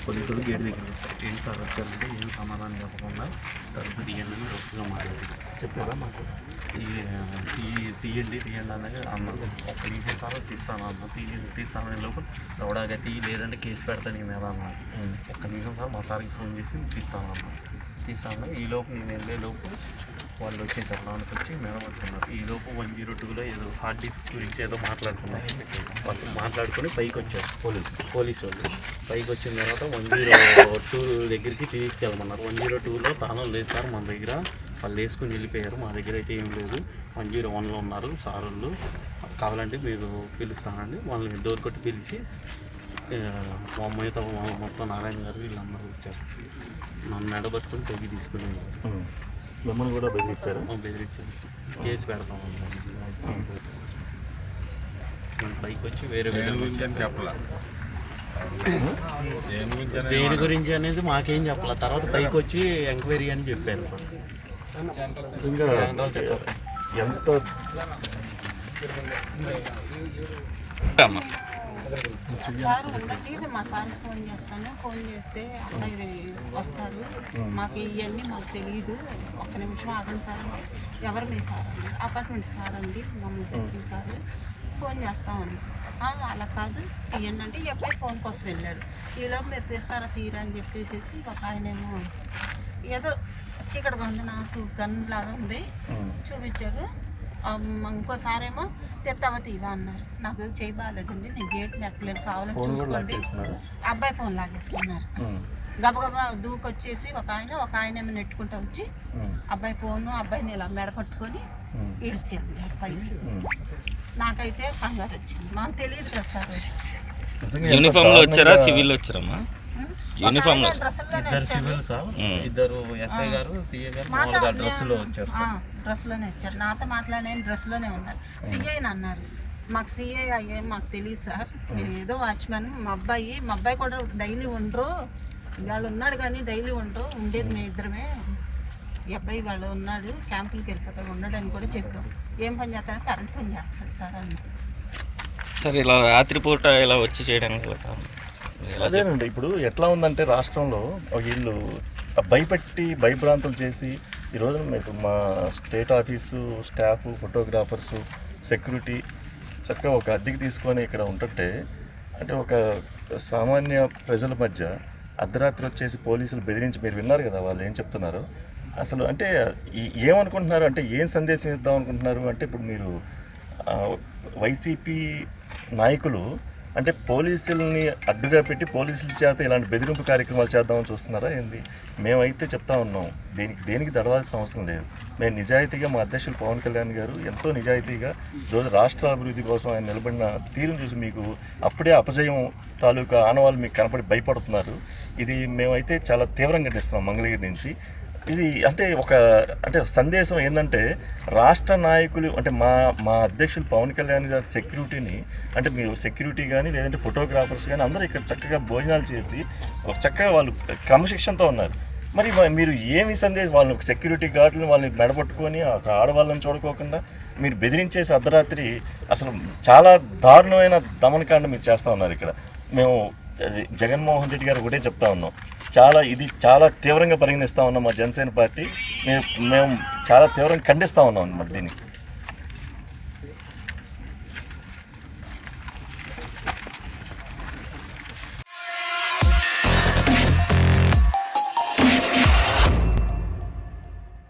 పోలీసులు గేట్ దగ్గర ఏంటి సార్ వచ్చారంటే ఏం సమాధానం చెప్పకుండా తలుపు తీయండి అని రొప్పుగా మాట్లాడారు. చెప్పారా మాకు తీయండి అన్నది అన్నారు. ఒక్క నిమిషం సార్ తీస్తాను అన్న తీస్తానని లోపు సౌడాగా లేదంటే కేసు పెడతాను నీ మీద అన్నారు. ఒక్క నిమిషం సార్ మా సార్కి ఫోన్ చేసి తీస్తాను ఈ లోపు నేను వెళ్ళే లోపు వాళ్ళు వచ్చేసారు. లోనికి వచ్చి మెడబడుతున్నారు. ఈ లోపు 102లో ఏదో హార్డ్ డిస్క్ గురించి ఏదో మాట్లాడుతున్నారు. వాళ్ళు మాట్లాడుకొని పైకి వచ్చారు పోలీసు వాళ్ళు. పైకి వచ్చిన తర్వాత 102 దగ్గరికి తీసుకెళ్ళమన్నారు. 102లో తాళం లేదు సార్ మన దగ్గర, వాళ్ళు వేసుకుని వెళ్ళిపోయారు. మా దగ్గర అయితే ఏం లేదు. 101లో ఉన్నారు సారులు, కావాలంటే మీరు పిలుస్తానండి. వాళ్ళని డోర్ కొట్టి పిలిచి మా అమ్మాయితో మొత్తం నారాయణ గారు వీళ్ళందరూ వచ్చారు. నన్ను మెడబట్టుకొని పైకి తీసుకుని మిమ్మల్ని కూడా బెదిరించారు. కేసు పెడతాం పైకి వచ్చి వేరే దేని గురించి అనేది మాకేం చెప్పాల. తర్వాత పైకి వచ్చి ఎంక్వైరీ అని చెప్పారు సార్. ఎంత సార్ ఉండండి, మా సార్కి ఫోన్ చేస్తాను. ఫోన్ చేస్తే అబ్బాయి వస్తారు, మాకు ఇవన్నీ మాకు తెలియదు, ఒక్క నిమిషం ఆగండి సార్ అంటే ఎవరు మీ సార్ అండి? అపార్ట్మెంట్ సార్ అండి, మమ్మల్ని పెట్టిన సార్, ఫోన్ చేస్తామని. అలా కాదు తీయండి అంటే ఈ అబ్బాయి ఫోన్ కోసం వెళ్ళాడు. ఈలో మీరు తీస్తారా తీరా అని చెప్పేసి ఒక ఆయనేమో ఏదో చీకటిగా ఉంది, నాకు గన్ లాగా ఉంది చూపించారు. ఇంకోసారేమో తెత్తావా తీవా అన్నారు. నాకు చేయి బాగాలేదండి, నేను గేట్ నెట్టలేదు, కావాలని చూసుకోండి. అబ్బాయి ఫోన్ లాగేసుకున్నారు. గబగబా దూకొచ్చేసి ఒక ఆయన ఏమో నెట్టుకుంటూ వచ్చి అబ్బాయి ఫోను అబ్బాయిని ఇలా మెడ పట్టుకొని ఈడ్చుకెళ్ళారు పైకి. నాకైతే కంగారు వచ్చింది, మాకు తెలియదు కదా సార్. యూనిఫామ్ లో వచ్చారా, సివిల్ వచ్చారమ్మా? యూనిఫామ్ లో ఇద్దరు సివిల్ సార్, ఇద్దరు ఎస్ఐ గారు, సిఐ గారు డ్రెస్సులో వచ్చారు. డ్రెస్లోనే వచ్చారు, నాతో మాట్లాడే డ్రెస్లోనే ఉన్నారు. సిఐ అన్నారు, మాకు సిఐ అయ్యే మాకు తెలియదు సార్, మేము ఏదో వాచ్మెన్. మా అబ్బాయి కూడా డైలీ ఉండరు, వాళ్ళు ఉన్నాడు కానీ డైలీ ఉండరు, ఉండేది మేము ఇద్దరమే. ఈ అబ్బాయి వాళ్ళు ఉన్నాడు, క్యాంపులకి వెళ్ళిపోతాడు, ఉండడని కూడా చెప్పాం. ఏం పని చేస్తాడు? కరెంట్ పని చేస్తాడు సార్ అన్న. సార్ ఇలా రాత్రిపూట ఇలా వచ్చి చేయడానికి అదేనండి. ఇప్పుడు ఎట్లా ఉందంటే రాష్ట్రంలో వీళ్ళు భయపెట్టి భయభ్రాంతులు చేసి ఈరోజు మీకు మా state office staff, photographers, security చక్కగా ఒక అద్దెకి తీసుకొని ఇక్కడ ఉంటుంటే, అంటే ఒక సామాన్య ప్రజల మధ్య అర్ధరాత్రి వచ్చేసి పోలీసులు బెదిరించి, మీరు విన్నారు కదా వాళ్ళు ఏం చెప్తున్నారు అసలు. అంటే ఏమనుకుంటున్నారు, అంటే ఏం సందేశం ఇద్దాం అనుకుంటున్నారు అంటే, ఇప్పుడు మీరు వైసీపీ నాయకులు అంటే పోలీసుల్ని అడ్డుగా పెట్టి పోలీసుల చేత ఇలాంటి బెదిరింపు కార్యక్రమాలు చేద్దామని చూస్తున్నారా ఏంది? మేమైతే చెప్తా ఉన్నాం, దేనికి దడవాల్సిన అవసరం లేదు. మేము నిజాయితీగా, మా అధ్యక్షులు పవన్ కళ్యాణ్ గారు ఎంతో నిజాయితీగా ఈరోజు రాష్ట్ర అభివృద్ధి కోసం ఆయన నిలబడిన తీరును చూసి మీకు అప్పుడే అపజయం తాలూకా ఆనవాళ్ళు మీకు కనపడి భయపడుతున్నారు. ఇది మేమైతే చాలా తీవ్రంగా ఖండిస్తున్నాం మంగళగిరి నుంచి. ఇది అంటే సందేశం ఏంటంటే, రాష్ట్ర నాయకులు అంటే మా అధ్యక్షులు పవన్ కళ్యాణ్ గారి సెక్యూరిటీని, అంటే మీరు సెక్యూరిటీ కానీ లేదంటే ఫోటోగ్రాఫర్స్ కానీ అందరూ ఇక్కడ చక్కగా భోజనాలు చేసి చక్కగా వాళ్ళు క్రమశిక్షణతో ఉన్నారు. మరి మీరు ఏమి సందేశం, వాళ్ళని సెక్యూరిటీ గార్డులను వాళ్ళని మెడపట్టుకొని ఆడవాళ్ళని చూడుకోకుండా మీరు బెదిరించేసి అర్ధరాత్రి అసలు చాలా దారుణమైన దమనకాండ మీరు చేస్తూ ఉన్నారు ఇక్కడ. మేము జగన్మోహన్ రెడ్డి గారు ఒకటే చెప్తా ఉన్నాం, ఇది చాలా తీవ్రంగా పరిగణిస్తూ ఉన్నాం. మా జనసేన పార్టీ మేము చాలా తీవ్రంగా ఖండిస్తూ ఉన్నాం అన్నమాట దీన్ని.